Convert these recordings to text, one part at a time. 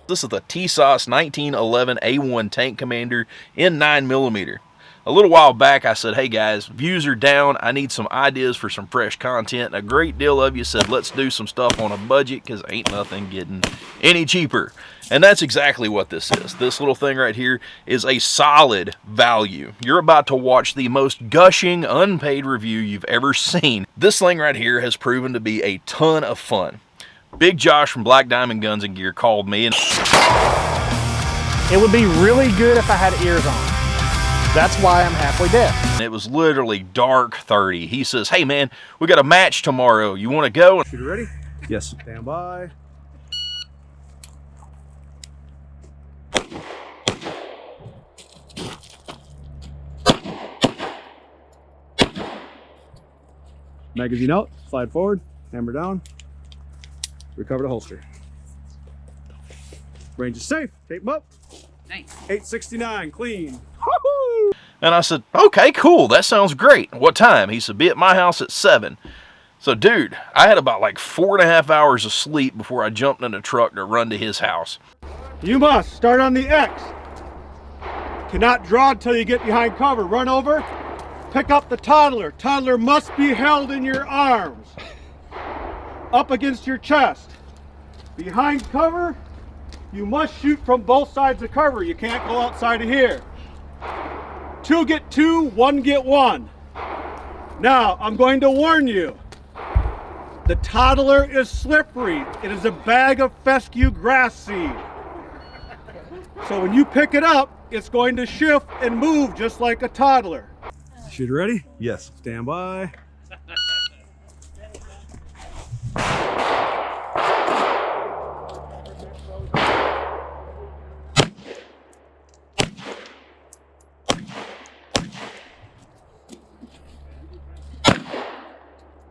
This is the Tisas 1911 A1 Tank Commander in 9mm. A little while back I said, hey guys, views are down, I need some ideas for some fresh content, and a great deal of you said let's do some stuff on a budget because ain't nothing getting any cheaper. And that's exactly what this is. This little thing right here is a solid value. You're about to watch the most gushing unpaid review you've ever seen. This thing right here has proven to be a ton of fun. Big Josh from Black Diamond Guns and Gear called me and it would be really good if I had ears on. That's why I'm halfway deaf. it was literally dark 30. He says, hey man, we got a match tomorrow. You want to go? You ready? Yes. Stand by. Magazine out, slide forward, hammer down, recover the holster. Range is safe, tape them up. Nice. 869, clean. And I said, okay, cool, that sounds great. What time? He said, be at my house at 7. So dude, I had about like 4.5 hours of sleep before I jumped in the truck to run to his house. You must start on the X. Cannot draw until you get behind cover. Run over, pick up the toddler. Toddler must be held in your arms, up against your chest. Behind cover, you must shoot from both sides of cover. You can't go outside of here. 2 get 2, 1 get 1. Now, I'm going to warn you. The toddler is slippery. It is a bag of fescue grass seed. So when you pick it up, it's going to shift and move just like a toddler. Shooter ready? Yes. Stand by.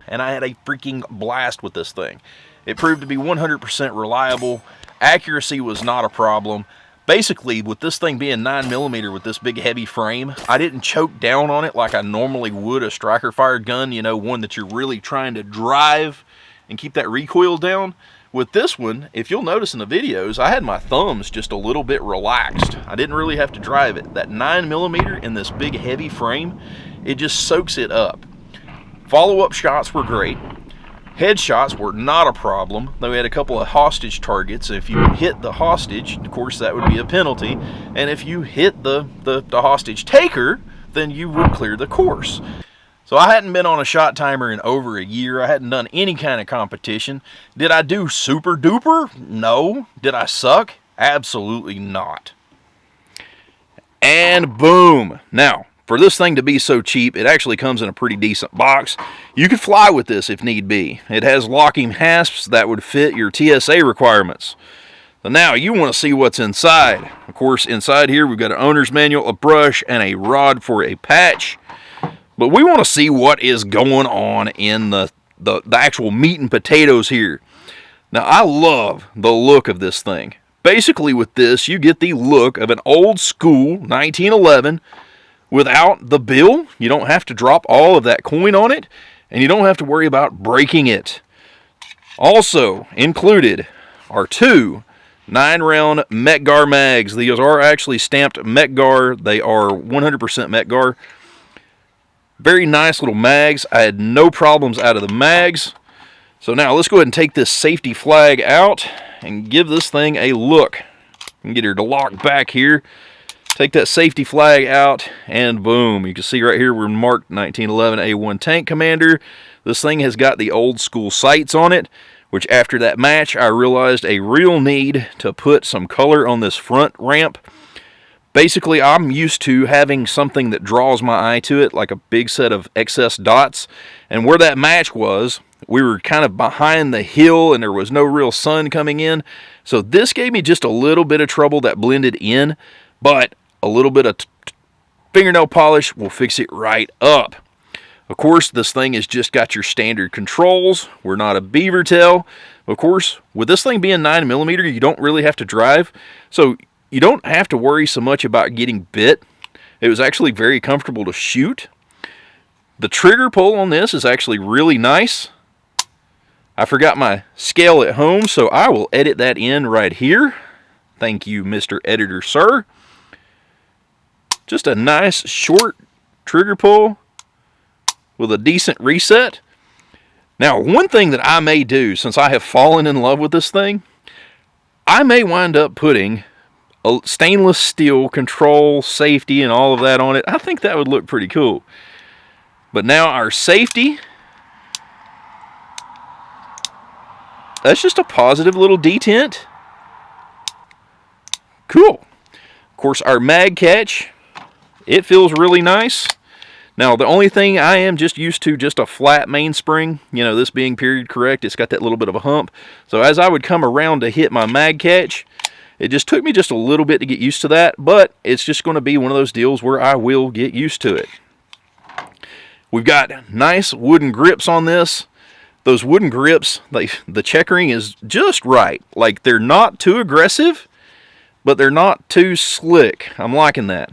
And I had a freaking blast with this thing. It proved to be 100% reliable. Accuracy was not a problem. Basically, with this thing being 9mm with this big heavy frame, I didn't choke down on it like I normally would a striker fired gun, you know, one that you're really trying to drive and keep that recoil down. With this one, if you'll notice in the videos, I had my thumbs just a little bit relaxed. I didn't really have to drive it. That 9mm in this big heavy frame, it just soaks it up. Follow-up shots were great. Headshots were not a problem, though we had a couple of hostage targets. If you hit the hostage, of course that would be a penalty, and if you hit the hostage taker, then you would clear the course. So I hadn't been on a shot timer in over a year. I hadn't done any kind of competition. Did I do super duper? No. Did I suck? Absolutely not. And boom. Now, for this thing to be so cheap, it actually comes in a pretty decent box. You could fly with this if need be. It has locking hasps that would fit your TSA requirements. So now you want to see what's inside. Of course, inside here we've got an owner's manual, a brush, and a rod for a patch. But we want to see what is going on in the actual meat and potatoes here. Now, I love the look of this thing. Basically, with this, you get the look of an old school 1911 without the bill. You don't have to drop all of that coin on it, and you don't have to worry about breaking it. Also included are 2 9-round Metgar mags. These are actually stamped Metgar. They are 100% Metgar. Very nice little mags. I had no problems out of the mags. So now let's go ahead and take this safety flag out and give this thing a look. And get her to lock back here. Take that safety flag out, and boom. You can see right here we're marked 1911 A1 Tank Commander. This thing has got the old school sights on it, which after that match I realized a real need to put some color on this front ramp. Basically, I'm used to having something that draws my eye to it, like a big set of excess dots. And where that match was, we were kind of behind the hill and there was no real sun coming in. So this gave me just a little bit of trouble that blended in, but a little bit of fingernail polish will fix it right up. Of course, this thing has just got your standard controls. We're not a beaver tail. Of course, with this thing being 9mm, you don't really have to drive. So you don't have to worry so much about getting bit. It was actually very comfortable to shoot. The trigger pull on this is actually really nice. I forgot my scale at home, so I will edit that in right here. Thank you, Mr. Editor, sir. Just a nice short trigger pull with a decent reset. Now, one thing that I may do, since I have fallen in love with this thing, I may wind up putting a stainless steel control, safety, and all of that on it. I think that would look pretty cool. But now our safety, that's just a positive little detent. Cool. Of course, our mag catch, it feels really nice. Now, the only thing I am just used to, just a flat mainspring. You know, this being period correct, it's got that little bit of a hump. So as I would come around to hit my mag catch, it just took me just a little bit to get used to that. But it's just going to be one of those deals where I will get used to it. We've got nice wooden grips on this. Those wooden grips, the checkering is just right. Like, they're not too aggressive, but they're not too slick. I'm liking that.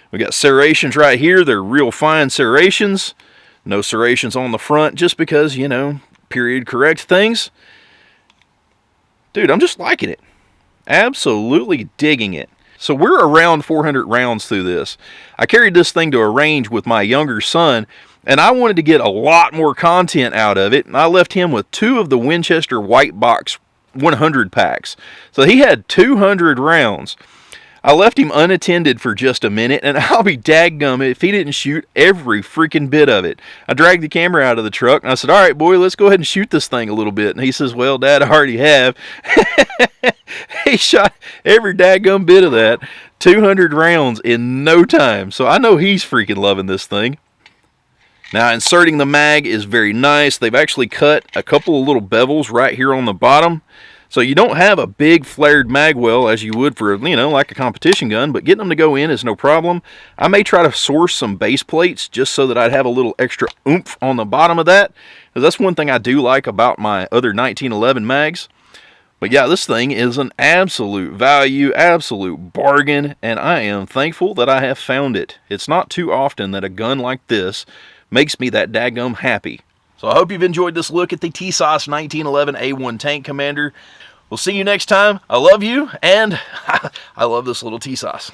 We got serrations right here. They're real fine serrations. No serrations on the front just because, you know, period correct things. Dude, I'm just liking it. Absolutely digging it. So we're around 400 rounds through this. I carried this thing to a range with my younger son, and I wanted to get a lot more content out of it. And I left him with 2 of the Winchester White Box 100 packs. So he had 200 rounds. I left him unattended for just a minute, and I'll be daggum if he didn't shoot every freaking bit of it. I dragged the camera out of the truck, and I said, all right, boy, let's go ahead and shoot this thing a little bit. And he says, well, Dad, I already have. He shot every daggum bit of that, 200 rounds in no time. So I know he's freaking loving this thing. Now, inserting the mag is very nice. They've actually cut a couple of little bevels right here on the bottom. So you don't have a big flared mag well as you would for, you know, like a competition gun, but getting them to go in is no problem. I may try to source some base plates just so that I'd have a little extra oomph on the bottom of that, because that's one thing I do like about my other 1911 mags. But yeah, this thing is an absolute value, absolute bargain, and I am thankful that I have found it. It's not too often that a gun like this makes me that daggum happy. So I hope you've enjoyed this look at the Tisas 1911 A1 Tank Commander. We'll see you next time. I love you, and I love this little Tisas.